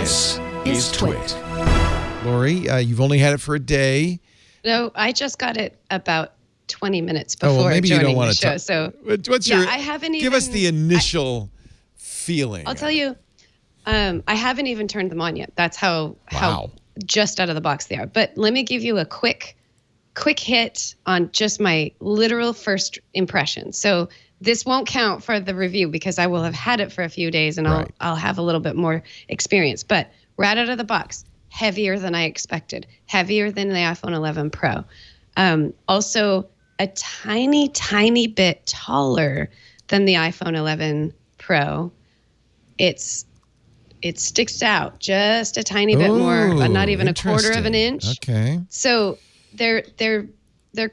This is TWiT. Lory, you've only had it for a day. No, I just got it about 20 minutes before maybe joining you don't want the to show. talk. So, what's your? I haven't give us the initial feeling. I'll tell you, I haven't even turned them on yet. That's how just out of the box they are. But let me give you a quick hit on just my literal first impression. So this won't count for the review because I will have had it for a few days and I'll have a little bit more experience. But right out of the box, heavier than I expected, heavier than the iPhone 11 Pro. Also a tiny bit taller than the iPhone 11 Pro. It sticks out just a tiny bit more, but not even a quarter of an inch. Okay. So they're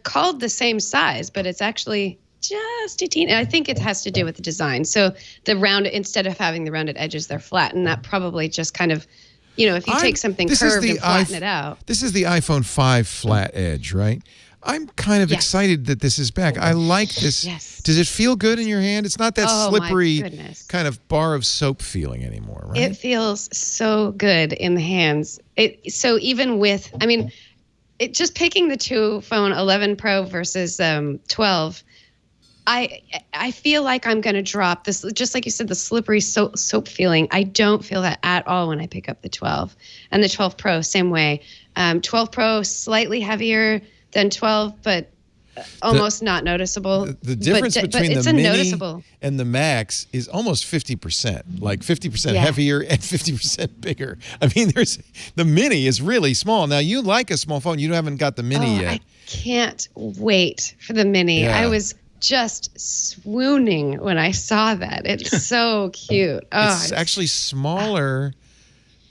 called the same size, but it's actually just a teeny. I think it has to do with the design. So the instead of having the rounded edges, they're flat, and that probably just kind of, if you take something curved and flatten it out. This is the iPhone 5 flat edge, right? I'm kind of excited that this is back. I like this. Yes. Does it feel good in your hand? It's not that slippery my kind of bar of soap feeling anymore, right? It feels so good in the hands. So even with, just picking the two phone 11 Pro versus 12, I feel like I'm going to drop this, just like you said, the slippery soap feeling. I don't feel that at all when I pick up the 12. And the 12 Pro, same way. 12 Pro, slightly heavier than 12, but almost not noticeable. The difference between the Mini noticeable. and the Max is almost 50%, like 50% heavier and 50% bigger. I mean, the Mini is really small. Now, you like a small phone. You haven't got the Mini yet. I can't wait for the Mini. Yeah. I was just swooning when I saw that. It's so cute. It's actually smaller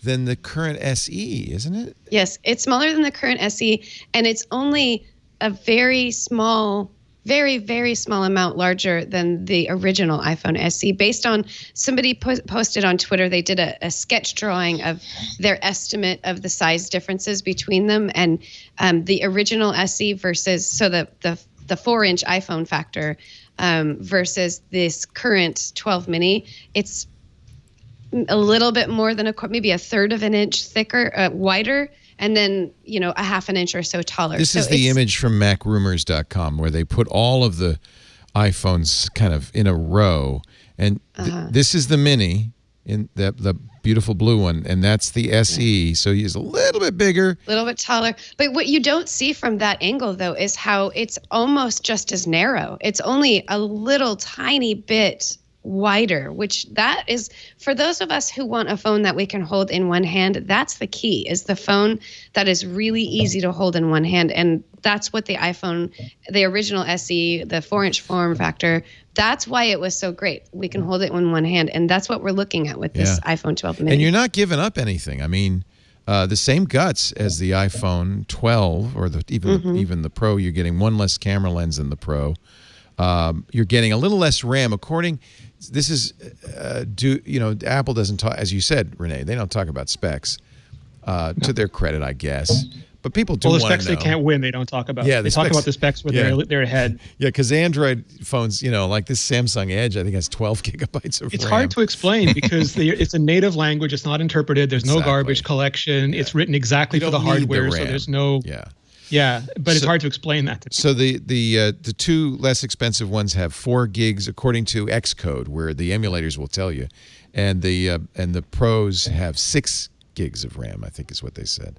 than the current SE, isn't it? Yes, it's smaller than the current SE, and it's only a very small, very, very small amount larger than the original iPhone SE. Based on somebody posted on Twitter, they did a sketch drawing of their estimate of the size differences between them, and the original SE versus the 4-inch iPhone factor versus this current 12 mini, it's a little bit more than maybe a third of an inch thicker, wider, and then, a half an inch or so taller. This is the image from MacRumors.com where they put all of the iPhones kind of in a row. And this is the Mini, in the beautiful blue one, and that's the SE. So he's a little bit bigger. A little bit taller. But what you don't see from that angle, though, is how it's almost just as narrow. It's only a little tiny bit wider, which that is, for those of us who want a phone that we can hold in one hand, that's the key, is the phone that is really easy to hold in one hand. And that's what the iPhone, the original SE, the 4-inch form factor, that's why it was so great. We can hold it in one hand, and that's what we're looking at with this iPhone 12 mini. And you're not giving up anything. I mean, the same guts as the iPhone 12 or even the Pro. You're getting one less camera lens than the Pro. You're getting a little less RAM. This is Apple doesn't talk, as you said, Rene. They don't talk about specs. To their credit, I guess. But people do want to know. The specs they can't win, they don't talk about. Yeah, they talk about the specs where they're ahead. Yeah, because Android phones, like this Samsung Edge, I think has 12 gigabytes of RAM. It's hard to explain because it's a native language. It's not interpreted. There's no garbage collection. It's written exactly for the hardware, so there's no. Yeah, but it's hard to explain that to people. So the two less expensive ones have 4 gigs according to Xcode, where the emulators will tell you, and the Pros have 6 gigs of RAM, I think is what they said.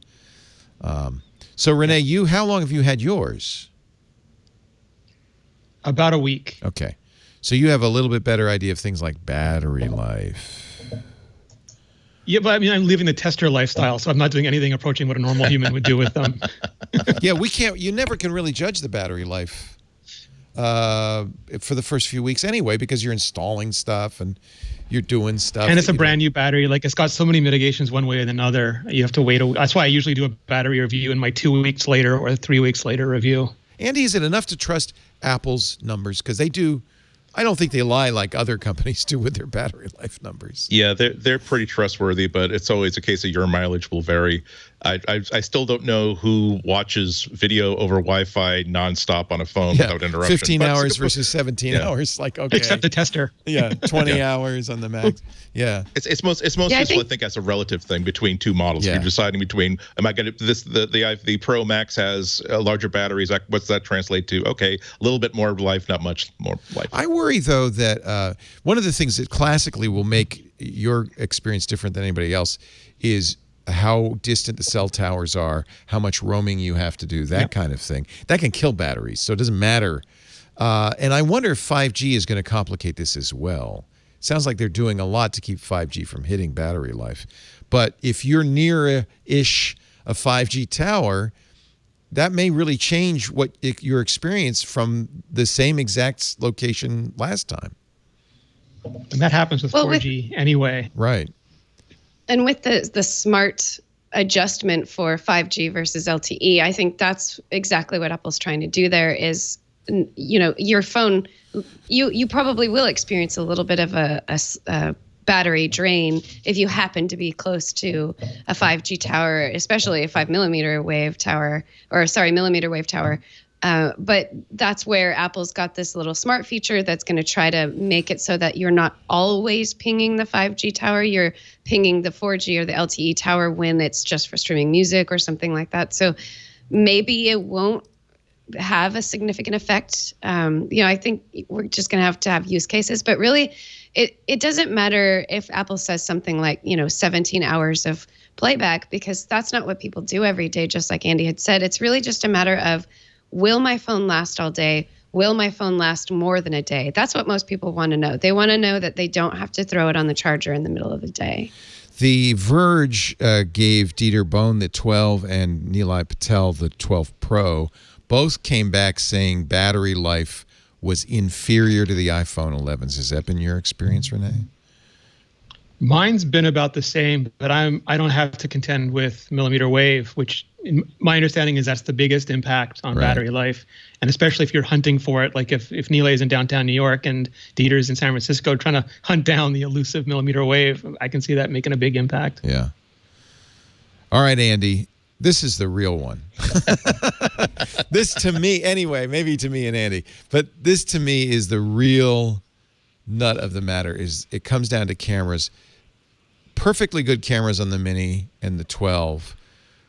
So Rene, how long have you had yours? About a week. Okay, so you have a little bit better idea of things like battery life. Yeah, but I'm living the tester lifestyle, so I'm not doing anything approaching what a normal human would do with them. Yeah, we can't. You never can really judge the battery life for the first few weeks anyway, because you're installing stuff and you're doing stuff. And it's a brand new battery. Like, it's got so many mitigations one way or another. You have to wait. That's why I usually do a battery review in my 2 weeks later or 3 weeks later review. Andy, is it enough to trust Apple's numbers? Because they do I don't think they lie like other companies do with their battery life numbers. Yeah, they're pretty trustworthy, but it's always a case of your mileage will vary. I still don't know who watches video over Wi-Fi nonstop on a phone without interruption. 15 hours versus 17 hours. Like, okay. Except the tester. Yeah, 20 hours on the Max. Yeah. It's most useful, I think, as a relative thing between two models. If you're deciding between, am I going to the Pro Max has larger batteries? What's that translate to? Okay, a little bit more life, not much more life. I worry though that one of the things that classically will make your experience different than anybody else is how distant the cell towers are, how much roaming you have to do, that kind of thing. That can kill batteries, so it doesn't matter. And I wonder if 5G is going to complicate this as well. Sounds like they're doing a lot to keep 5G from hitting battery life. But if you're near-ish a 5G tower, that may really change your experience from the same exact location last time. And that happens with 4G anyway. Right. And with the smart adjustment for 5G versus LTE, I think that's exactly what Apple's trying to do there is, your phone, you probably will experience a little bit of a battery drain if you happen to be close to a 5G tower, especially a 5 millimeter wave tower. But that's where Apple's got this little smart feature that's going to try to make it so that you're not always pinging the 5G tower. You're pinging the 4G or the LTE tower when it's just for streaming music or something like that. So maybe it won't have a significant effect. I think we're just going to have use cases. But really, it doesn't matter if Apple says something like, 17 hours of playback, because that's not what people do every day, just like Andy had said. It's really just a matter of, will my phone last all day? Will my phone last more than a day? That's what most people want to know. They want to know that they don't have to throw it on the charger in the middle of the day. The Verge gave Dieter Bohn the 12 and Nilay Patel the 12 Pro. Both came back saying battery life was inferior to the iPhone 11s. Has that been your experience, Rene? Mine's been about the same, but I don't have to contend with millimeter wave, which my understanding is that's the biggest impact on battery life. And especially if you're hunting for it, like if Nilay is in downtown New York and Dieter's in San Francisco trying to hunt down the elusive millimeter wave, I can see that making a big impact. Yeah. All right, Andy, this is the real one. This to me, anyway, maybe to me and Andy, but this to me is the real nut of the matter. Is it comes down to cameras. Perfectly good cameras on the Mini and the 12.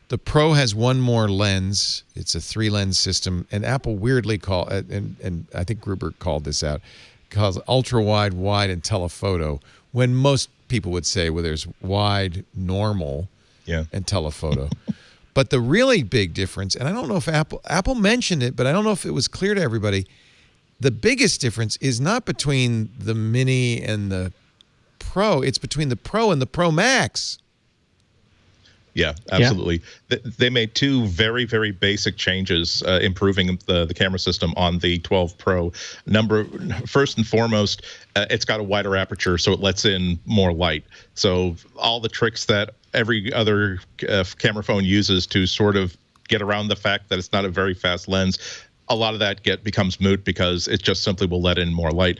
The Pro has one more lens. It's a 3-lens system, and Apple weirdly called, and I think Gruber called this out, calls it ultra wide, wide, and telephoto. When most people would say, well, there's wide, normal, and telephoto. But the really big difference, and I don't know if Apple mentioned it, but I don't know if it was clear to everybody. The biggest difference is not between the Mini and the Pro. It's between the Pro and the Pro Max. Yeah, absolutely. Yeah. They made two very, very basic changes, improving the camera system on the 12 Pro. First and foremost, it's got a wider aperture, so it lets in more light. So all the tricks that every other camera phone uses to sort of get around the fact that it's not a very fast lens, a lot of that becomes moot because it just simply will let in more light.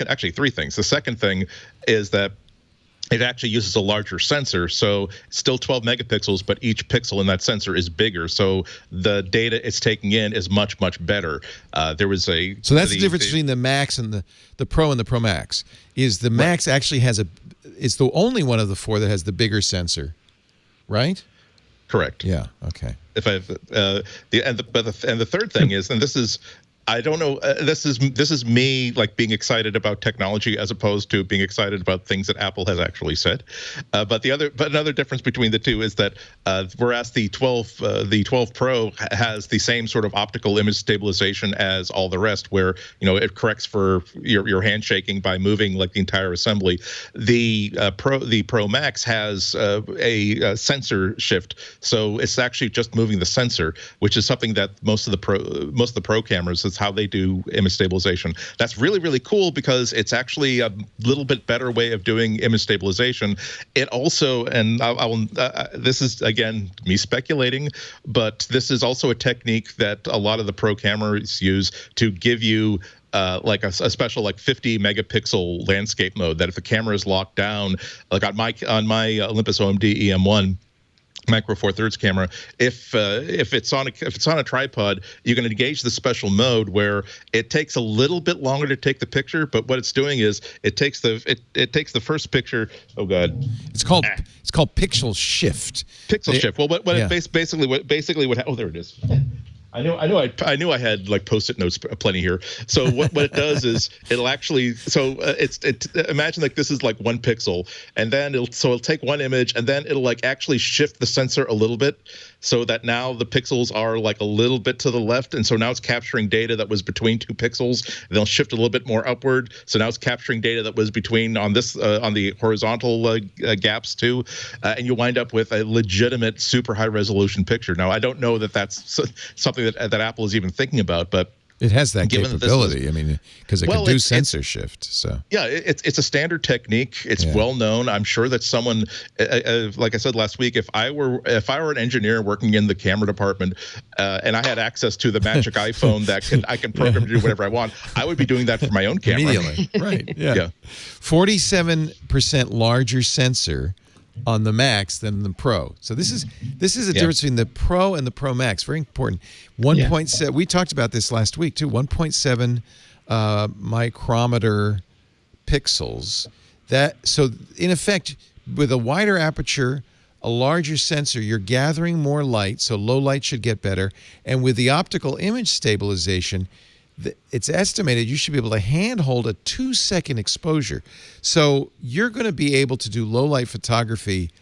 Actually, three things. The second thing is that it actually uses a larger sensor, so still 12 megapixels, but each pixel in that sensor is bigger, so the data it's taking in is much, much better. So that's the difference between the Max and the Pro and the Pro Max. Is the Max actually it's the only one of the four that has the bigger sensor, right? Correct. Yeah. Okay. The third thing is, and this is, I don't know. This is me like being excited about technology as opposed to being excited about things that Apple has actually said. But another difference between the two is that whereas the 12 Pro has the same sort of optical image stabilization as all the rest, where it corrects for your handshaking by moving like the entire assembly. The Pro Max has a sensor shift, so it's actually just moving the sensor, which is something that most of the Pro cameras, that's how they do image stabilization. That's really, really cool because it's actually a little bit better way of doing image stabilization. It also, and this is again me speculating, but this is also a technique that a lot of the Pro cameras use to give you like a special like 50 megapixel landscape mode that if the camera is locked down, like on my Olympus OMD EM1 Micro Four Thirds camera, if it's on a tripod, you can engage the special mode where it takes a little bit longer to take the picture, but what it's doing is it takes the first picture. Oh God, it's called pixel shift. Shift. Well, basically what? Oh, there it is. I knew I had like Post-it notes plenty here. So what it does is it'll actually imagine like this is like 1 pixel, and then it'll take one image and then it'll like actually shift the sensor a little bit so that now the pixels are like a little bit to the left, and so now it's capturing data that was between 2 pixels. They'll shift a little bit more upward, so now it's capturing data that was between on the horizontal gaps too, and you wind up with a legitimate super high resolution picture. Now I don't know that that's something that Apple is even thinking about, but it has that capability. I mean, because it can do sensor shift. So yeah, it's a standard technique. It's well known. I'm sure that someone, like I said last week, if I were an engineer working in the camera department, and I had access to the magic iPhone that I can program to do whatever I want, I would be doing that for my own camera. Immediately, right? Yeah. 47% larger sensor on the Max than the Pro. So this is the difference between the Pro and the Pro Max. Very important. 1.7. We talked about this last week too. 1.7 micrometer pixels. So in effect, with a wider aperture, a larger sensor, you're gathering more light. So low light should get better. And with the optical image stabilization, it's estimated you should be able to handhold a 2-second exposure. So you're going to be able to do low light photography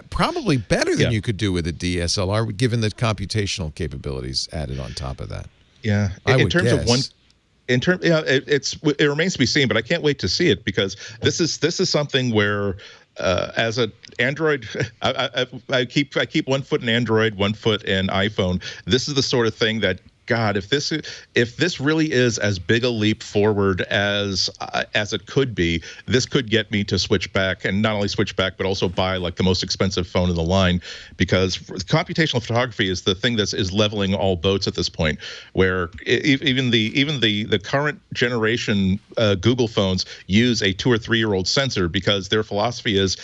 probably better than you could do with a DSLR, given the computational capabilities added on top of that. Yeah, it remains to be seen, but I can't wait to see it, because this is something where as an Android, I keep 1 foot in Android, 1 foot in iPhone. This is the sort of thing that, God, if this really is as big a leap forward as it could be, this could get me to switch back, and not only switch back, but also buy like the most expensive phone in the line, because computational photography is the thing that is leveling all boats at this point. Where even the current generation Google phones use a 2 or 3 year old sensor, because their philosophy is,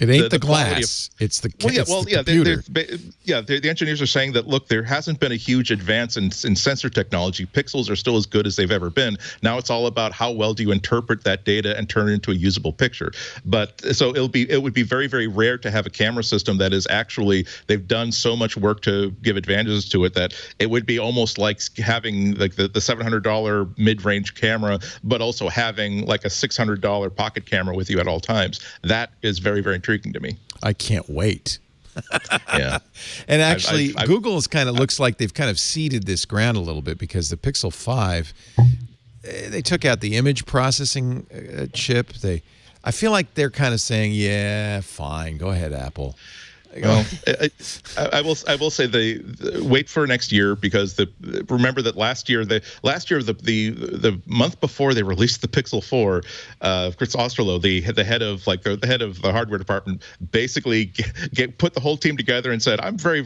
it ain't the glass. It's the computer. The engineers are saying that, look, there hasn't been a huge advance in sensor technology. Pixels are still as good as they've ever been. Now it's all about how well do you interpret that data and turn it into a usable picture. But so it would be very, very rare to have a camera system that is actually, they've done so much work to give advantages to it that it would be almost like having like the $700 mid-range camera, but also having like a $600 pocket camera with you at all times. That is very, very intriguing to me. I can't wait. Yeah. And actually, Google looks like they've kind of seeded this ground a little bit, because the Pixel 5, they took out the image processing chip. I feel like they're kind of saying, yeah, fine, go ahead, Apple. Well, I will say wait for next year, because remember that last year the month before they released the Pixel 4, Chris Osterloh, the head of the hardware department, basically put the whole team together and said, I'm very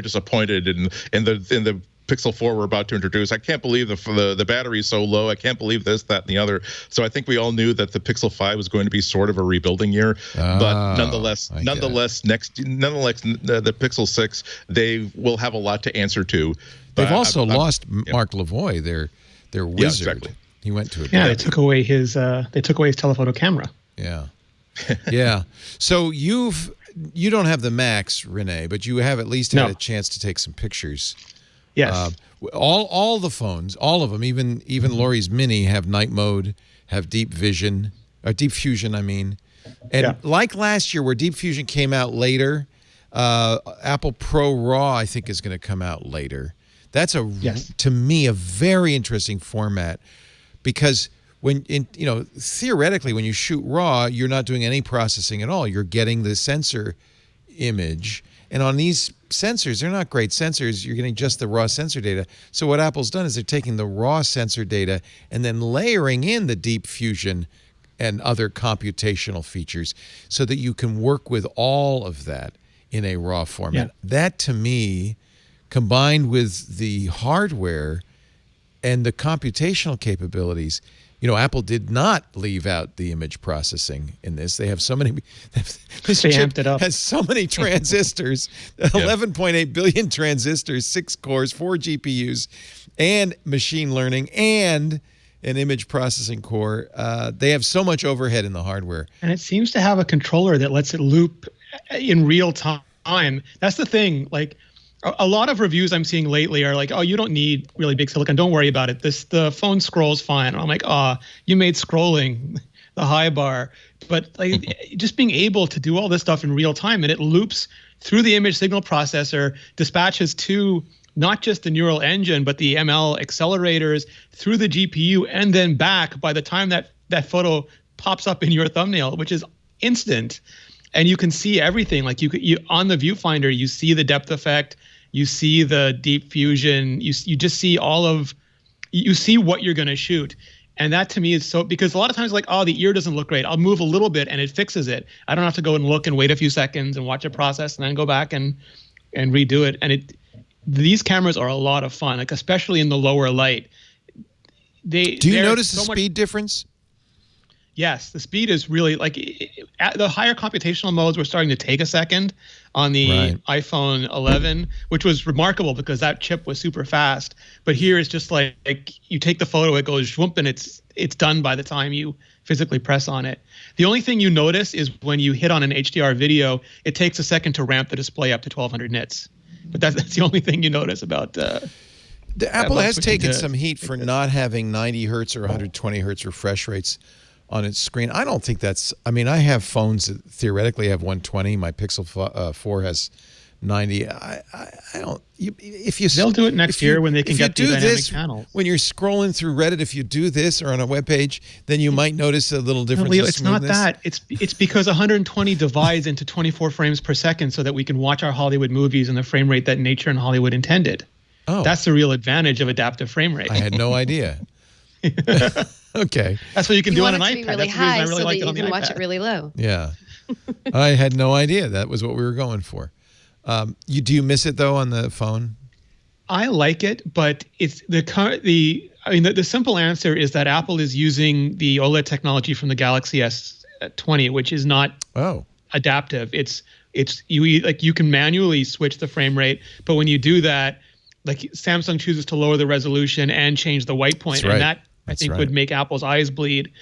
disappointed in the Pixel 4 we're about to introduce. I can't believe the battery is so low. I can't believe this, that, and the other. So I think we all knew that the Pixel 5 was going to be sort of a rebuilding year. But nonetheless, the Pixel 6, they will have a lot to answer to. They've also lost Mark Lavoie, their wizard. Yeah, exactly. He went to it. Yeah, they took away his telephoto camera. Yeah. Yeah. So you don't have the Max, Rene, but you have at least had a chance to take some pictures. Yes. All the phones, all of them, even Lory's Mini, have night mode, have deep vision, or deep fusion, I mean. And like last year, where deep fusion came out later, Apple Pro RAW, I think, is going to come out later. That's to me, a very interesting format, because theoretically, when you shoot RAW, you're not doing any processing at all. You're getting the sensor image. And on these sensors, they're not great sensors. You're getting just the raw sensor data. So what Apple's done is they're taking the raw sensor data and then layering in the deep fusion and other computational features so that you can work with all of that in a raw format. Yeah. That, to me, combined with the hardware, and the computational capabilities. Apple did not leave out the image processing in this. They have so many. This They chip amped it up. has so many transistors, 11.8 billion transistors, 6 cores, 4 GPUs, and machine learning, and an image processing core. They have so much overhead in the hardware. And it seems to have a controller that lets it loop in real time. That's the thing. Like, a lot of reviews I'm seeing lately are like, oh, you don't need really big silicon. Don't worry about it. The phone scrolls fine. And I'm like, you made scrolling the high bar. But like, just being able to do all this stuff in real time, and it loops through the image signal processor, dispatches to not just the neural engine, but the ML accelerators through the GPU, and then back by the time that photo pops up in your thumbnail, which is instant. And you can see everything. Like you on the viewfinder, you see the depth effect, you see the deep fusion, you just see you see what you're going to shoot. And that to me is so, because a lot of times like, oh, the ear doesn't look great. I'll move a little bit and it fixes it. I don't have to go and look and wait a few seconds and watch it process and then go back and redo it. And these cameras are a lot of fun, like especially in the lower light. Do you notice the speed difference? Yes, the speed is really like at the higher computational modes. We're starting to take a second on the iPhone 11, which was remarkable because that chip was super fast. But here it's just like you take the photo, it goes whoop, and it's done by the time you physically press on it. The only thing you notice is when you hit on an HDR video, it takes a second to ramp the display up to 1200 nits. But that's the only thing you notice about. The Apple has taken some heat for not having 90 hertz or 120 hertz refresh rates on its screen. I don't think that's. I mean, I have phones that theoretically have 120. My Pixel 4 has 90. I don't. They'll do it next year when they can get the dynamic panels. When you're scrolling through Reddit, if you do this or on a web page, then you might notice a little difference. No, Leo, in it's not smoothness. that. It's because 120 divides into 24 frames per second so that we can watch our Hollywood movies in the frame rate that nature and Hollywood intended. Oh, that's the real advantage of adaptive frame rate. I had no idea. Okay. That's what you can do on an iPad. Really that's high, the reason I really so like that it on the you can iPad. watch it really low. Yeah. I had no idea that was what we were going for. Do you miss it though on the phone? I like it, but it's the simple answer is that Apple is using the OLED technology from the Galaxy S20, which is not adaptive. You can manually switch the frame rate, but when you do that, like Samsung chooses to lower the resolution and change the white point, and that I think would make Apple's eyes bleed.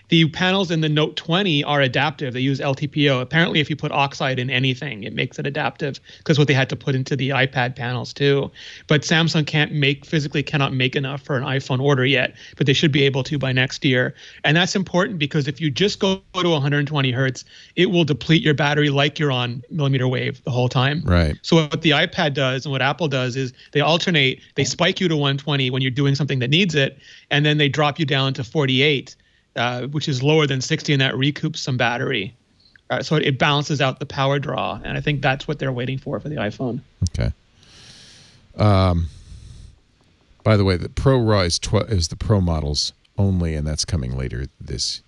The panels in the Note 20 are adaptive. They use LTPO. Apparently, if you put oxide in anything, it makes it adaptive because what they had to put into the iPad panels too. But Samsung physically cannot make enough for an iPhone order yet, but they should be able to by next year. And that's important because if you just go to 120 hertz, it will deplete your battery like you're on millimeter wave the whole time. Right. So what the iPad does and what Apple does is they alternate. They spike you to 120 when you're doing something that needs it, and then they drop you down to 48. Which is lower than 60, and that recoups some battery. So it balances out the power draw, and I think that's what they're waiting for the iPhone. Okay. By the way, the Pro RAW is the Pro models only, and that's coming later this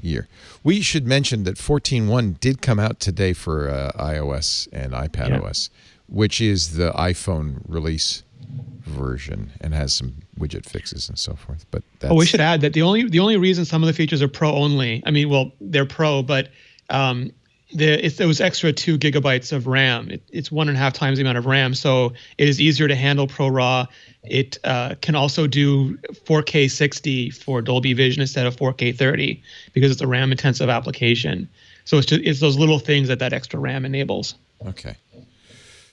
year. We should mention that 14.1 did come out today for iOS and iPadOS, which is the iPhone release version and has some widget fixes and so forth. But we should add that the only reason some of the features are Pro only. I mean, well, they're Pro, but there was extra 2 gigabytes of RAM. It's 1.5 times the amount of RAM, so it is easier to handle Pro RAW. It can also do 4K 60 for Dolby Vision instead of 4K 30 because it's a RAM intensive application. So it's those little things that extra RAM enables. Okay.